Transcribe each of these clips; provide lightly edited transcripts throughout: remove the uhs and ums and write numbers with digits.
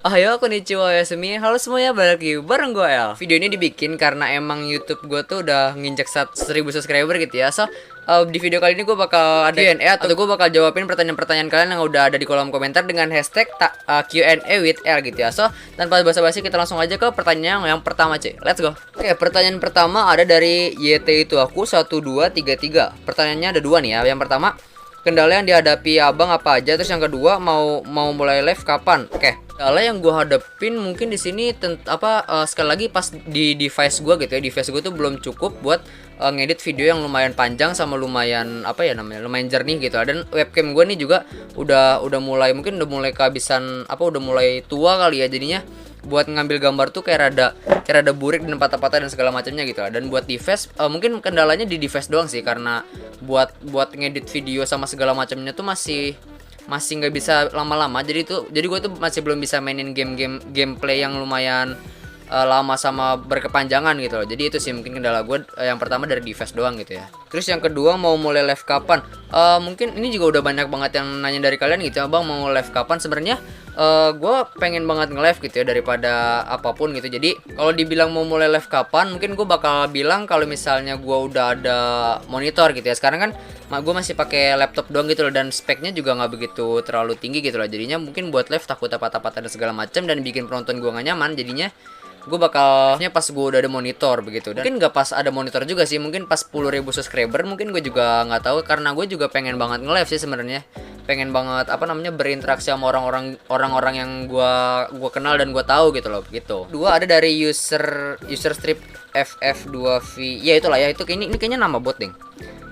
Ayo konnichiwa Yasumi. Halo semuanya, balik lagi bareng gue El. Video ini dibikin karena emang YouTube gue tuh udah nginjek 1000 subscriber gitu ya. Di video kali ini gue bakal ada Q&A atau gue bakal jawabin pertanyaan-pertanyaan kalian yang udah ada di kolom komentar dengan hashtag Q&A with El gitu ya. Tanpa basa-basi kita langsung aja ke pertanyaan yang pertama, cuy. Let's go. Oke, pertanyaan pertama ada dari YT itu aku 1233. Pertanyaannya ada dua nih ya. Yang pertama, kendala yang dihadapi abang apa aja? Terus yang kedua, mau mulai live kapan? Oke. Kendala yang gue hadapin mungkin di sini sekali lagi pas di device gue gitu ya. Device gue tuh belum cukup buat ngedit video yang lumayan panjang sama lumayan lumayan jernih gitu. Dan webcam gue nih juga udah mulai kehabisan udah mulai tua kali ya, jadinya buat ngambil gambar tuh kayak rada burik dan patah-patah dan segala macamnya gitu lah. Dan buat device mungkin kendalanya di device doang sih, karena buat ngedit video sama segala macamnya tuh masih nggak bisa lama-lama. Jadi gue tuh masih belum bisa mainin gameplay yang lumayan lama sama berkepanjangan gitu loh. Jadi itu sih mungkin kendala gue yang pertama dari device doang gitu ya. Terus yang kedua, mau mulai live kapan? Mungkin ini juga udah banyak banget yang nanya dari kalian gitu ya, bang mau live kapan? Sebenarnya gue pengen banget nge-live gitu ya daripada apapun gitu. Jadi kalau dibilang mau mulai live kapan, mungkin gue bakal bilang kalau misalnya gue udah ada monitor gitu ya. Sekarang kan gue masih pakai laptop doang gitu loh, dan speknya juga nggak begitu terlalu tinggi gitu loh. Jadinya mungkin buat live takut patah-patah dan segala macam dan bikin penonton gue nggak nyaman. Jadinya gue bakalnya pas gue udah ada monitor begitu. Dan mungkin nggak pas ada monitor juga sih, mungkin pas 10.000 subscriber mungkin gue juga nggak tahu, karena gue juga pengen banget nge-live sih sebenarnya. Pengen banget berinteraksi sama orang-orang yang gue kenal dan gue tahu gitu loh gitu. Dua ada dari user strip FF2V. Ya itulah ya, itu ini kayaknya nama bot ding.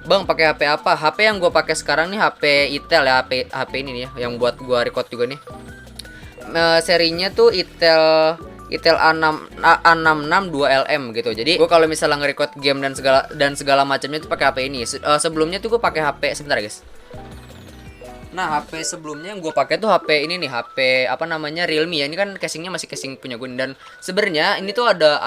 Bang pakai HP apa? HP yang gue pakai sekarang nih HP Itel ya, HP ini nih ya, yang buat gue record juga nih. Serinya tuh Itel A66 2LM gitu. Jadi gue kalau misalnya nge-record game dan segala macamnya itu pakai HP ini. Sebelumnya tuh gue pakai HP sebentar guys. Nah, HP sebelumnya yang gue pakai tuh HP ini nih, HP Realme ya. Ini kan casingnya masih casing punya gue. Dan sebenarnya ini tuh ada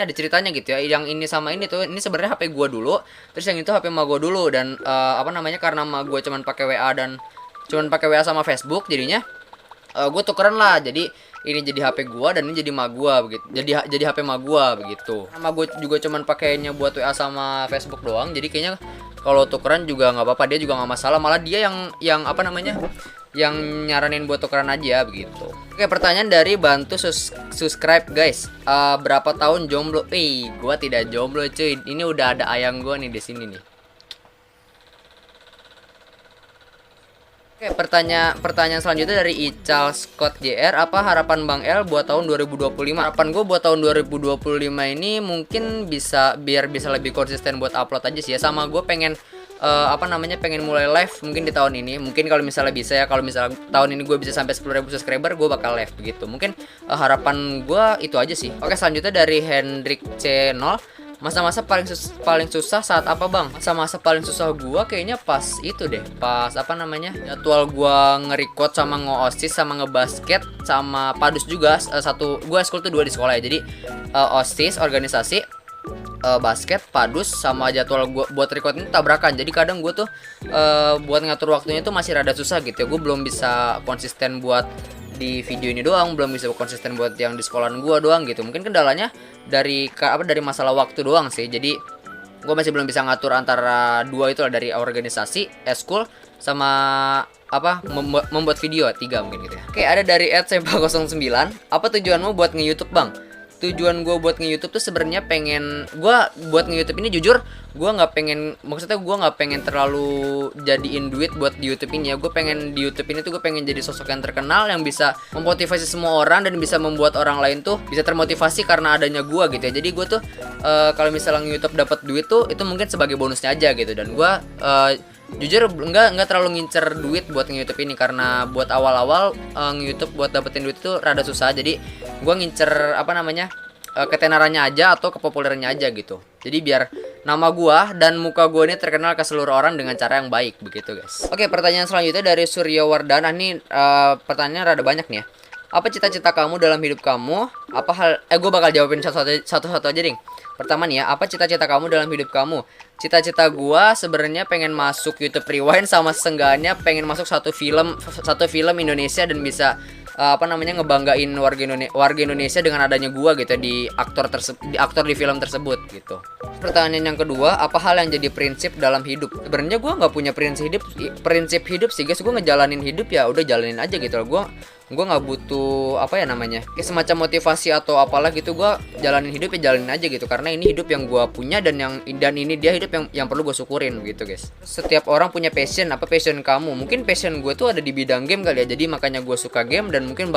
ceritanya gitu ya. Yang ini sama ini tuh, ini sebenarnya HP gue dulu. Terus yang itu HP ma gue dulu. Dan karena ma gue cuman pakai WA sama Facebook, jadinya gue tukeran lah. Jadi ini jadi HP gua dan ini jadi ma gua begitu. Jadi HP ma gua begitu. Nama gue juga cuman pakainya buat WA sama Facebook doang. Jadi kayaknya kalau tukeran juga nggak apa-apa, dia juga nggak masalah. Malah dia yang nyaranin buat tukeran aja begitu. Oke, pertanyaan dari bantu subscribe guys. Berapa tahun jomblo? Gua tidak jomblo cuy. Ini udah ada ayang gua nih di sini nih. Oke, pertanyaan selanjutnya dari Ical Scott JR. Apa harapan Bang El buat tahun 2025? Harapan gue buat tahun 2025 ini mungkin biar bisa lebih konsisten buat upload aja sih ya. Sama gue pengen pengen mulai live mungkin di tahun ini. Mungkin kalau misalnya bisa ya, kalau misalnya tahun ini gue bisa sampai 10.000 subscriber, gue bakal live begitu. Mungkin harapan gue itu aja sih. Oke, selanjutnya dari Hendrik C0. Masa-masa paling susah saat apa bang? Masa-masa paling susah gua kayaknya pas itu deh, pas jadwal gua nge-record sama nge-OSIS sama ngebasket sama padus juga. Gua school tuh 2 di sekolah ya. Jadi OSIS organisasi, basket, padus sama jadwal gua buat record ini tabrakan. Jadi kadang gua tuh buat ngatur waktunya tuh masih rada susah gitu ya. Gua belum bisa konsisten buat di video ini doang, belum bisa konsisten buat yang di sekolahan gua doang gitu. Mungkin kendalanya dari masalah waktu doang sih. Jadi gua masih belum bisa ngatur antara dua itu lah, dari organisasi, eskul sama membuat video 3 mungkin gitu ya. Oke, ada dari @sempa09. Apa tujuanmu buat nge-YouTube bang? Tujuan gue buat nge-YouTube tuh sebenarnya buat nge-YouTube ini jujur gue nggak pengen terlalu jadiin duit buat di YouTube ini ya. Gue pengen di YouTube ini tuh gue pengen jadi sosok yang terkenal yang bisa memotivasi semua orang dan bisa membuat orang lain tuh bisa termotivasi karena adanya gue gitu ya. Jadi gue tuh kalau misalnya nge-YouTube dapat duit tuh itu mungkin sebagai bonusnya aja gitu. Dan gue jujur nggak terlalu ngincer duit buat nge-YouTube ini, karena buat awal-awal nge-YouTube buat dapetin duit itu rada susah. Jadi gue ngincer ketenarannya aja atau kepopulerannya aja gitu. Jadi biar nama gue dan muka gue ini terkenal ke seluruh orang dengan cara yang baik begitu guys. Oke, pertanyaan selanjutnya dari Surya Wardana nih. Pertanyaannya rada banyak nih ya. Apa cita-cita kamu dalam hidup kamu? Gue bakal jawabin satu-satu aja ding. Pertama nih ya, apa cita-cita kamu dalam hidup kamu? Cita-cita gua sebenarnya pengen masuk YouTube Rewind, sama seenggaknya pengen masuk satu film Indonesia dan bisa apa namanya, ngebanggain warga Indonesia dengan adanya gua gitu ya, di aktor di film tersebut gitu. Pertanyaan yang kedua, apa hal yang jadi prinsip dalam hidup? Sebenarnya gua nggak punya prinsip hidup sih guys. Gua ngejalanin hidup ya udah jalanin aja gitu loh. Gua nggak butuh apa ya namanya, kayak semacam motivasi atau apalah gitu. Gua jalanin hidup ya jalanin aja gitu, karena ini hidup yang gua punya dan ini dia hidup yang perlu gue syukurin gitu guys. Setiap orang punya passion. Apa passion kamu? Mungkin passion gue tuh ada di bidang game kali ya, jadi makanya gue suka game dan mungkin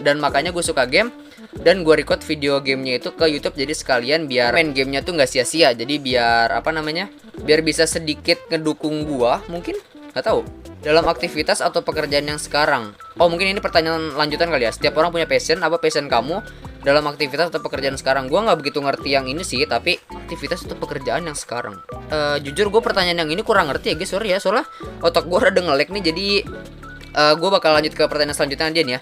dan makanya gue suka game dan gue record video gamenya itu ke YouTube, jadi sekalian biar main gamenya tuh nggak sia-sia, jadi biar apa namanya, biar bisa sedikit ngedukung gua, mungkin nggak tahu, dalam aktivitas atau pekerjaan yang sekarang. Oh mungkin ini pertanyaan lanjutan kali ya. Setiap orang punya passion. Apa passion kamu dalam aktivitas atau pekerjaan sekarang? Gua nggak begitu ngerti yang ini sih, tapi aktivitas atau pekerjaan yang sekarang, jujur gue pertanyaan yang ini kurang ngerti ya guys, sorry ya, soalnya otak gue rada nge-lag nih. Jadi gue bakal lanjut ke pertanyaan selanjutnya dia nih ya.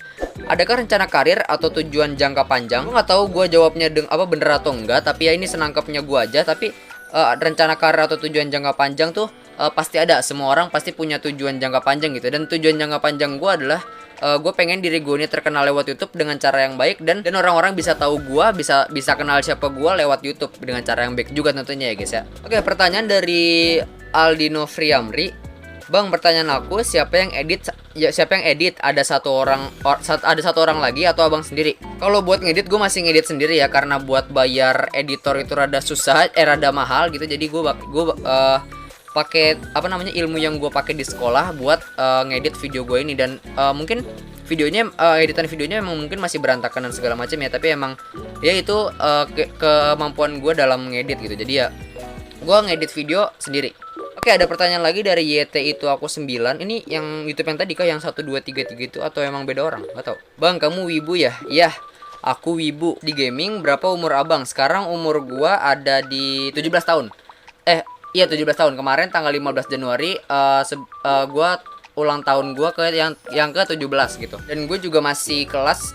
Adakah rencana karir atau tujuan jangka panjang? Gue nggak tahu gue jawabnya apa bener atau enggak, tapi ya ini senangkapnya gue aja. Tapi rencana karir atau tujuan jangka panjang tuh pasti ada. Semua orang pasti punya tujuan jangka panjang gitu. Dan tujuan jangka panjang gue adalah gue pengen diri gue ini terkenal lewat YouTube dengan cara yang baik, dan orang-orang bisa tahu gue, bisa kenal siapa gue lewat YouTube dengan cara yang baik juga tentunya ya guys ya. Oke, pertanyaan dari Aldino Friamri. Bang, pertanyaan aku, siapa yang edit? Ada satu orang lagi atau abang sendiri? Kalau buat ngedit gue masih ngedit sendiri ya, karena buat bayar editor itu rada susah, rada mahal gitu. Jadi gue pakai apa namanya, ilmu yang gue pakai di sekolah buat ngedit video gue ini. Dan mungkin editan videonya emang mungkin masih berantakan dan segala macam ya, tapi emang ya itu kemampuan gue dalam ngedit gitu. Jadi ya gue ngedit video sendiri. Oke, ada pertanyaan lagi dari YT itu aku 9. Ini yang YouTube yang tadi kah, yang 1233 itu, atau emang beda orang? Gak tau. Bang, kamu wibu ya? Iya, aku wibu di gaming. Berapa umur abang? Sekarang umur gua ada di 17 tahun. Iya 17 tahun. Kemarin tanggal 15 Januari gua ulang tahun gua ke yang ke 17 gitu. Dan gue juga masih kelas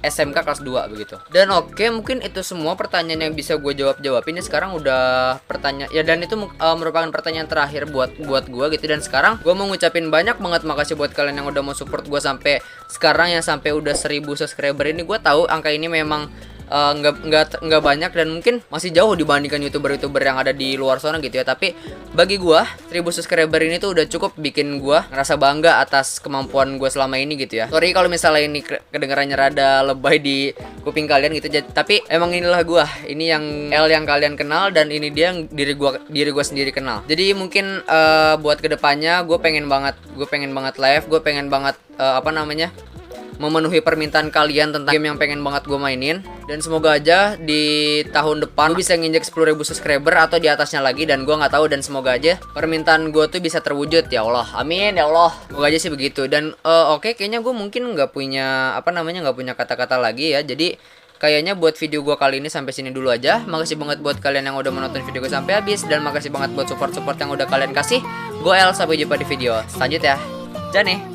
SMK kelas 2 begitu. Dan oke, mungkin itu semua pertanyaan yang bisa gue jawabin. Ini sekarang udah pertanyaan ya, dan itu merupakan pertanyaan terakhir buat gue gitu. Dan sekarang gue mau ngucapin banyak banget makasih buat kalian yang udah mau support gue sampai sekarang ya, sampai udah 1000 subscriber ini. Gue tahu angka ini memang nggak banyak dan mungkin masih jauh dibandingkan youtuber yang ada di luar sana gitu ya. Tapi bagi gua 1000 subscriber ini tuh udah cukup bikin gua ngerasa bangga atas kemampuan gua selama ini gitu ya. Sorry kalau misalnya ini kedengarannya rada lebay di kuping kalian gitu, tapi emang inilah gua, ini yang yang kalian kenal, dan ini dia yang diri gua sendiri kenal. Jadi mungkin buat kedepannya gue pengen banget live, gue pengen banget memenuhi permintaan kalian tentang game yang pengen banget gue mainin. Dan semoga aja di tahun depan gue bisa nginjek 10.000 subscriber atau di atasnya lagi, dan gue nggak tahu. Dan semoga aja permintaan gue tuh bisa terwujud ya Allah, amin ya Allah, semoga aja sih begitu. Dan oke, kayaknya gue mungkin nggak punya kata-kata lagi ya. Jadi kayaknya buat video gue kali ini sampai sini dulu aja. Makasih banget buat kalian yang udah menonton video gue sampai habis, dan makasih banget buat support yang udah kalian kasih. Gue El, sampai jumpa di video selanjutnya. Jane.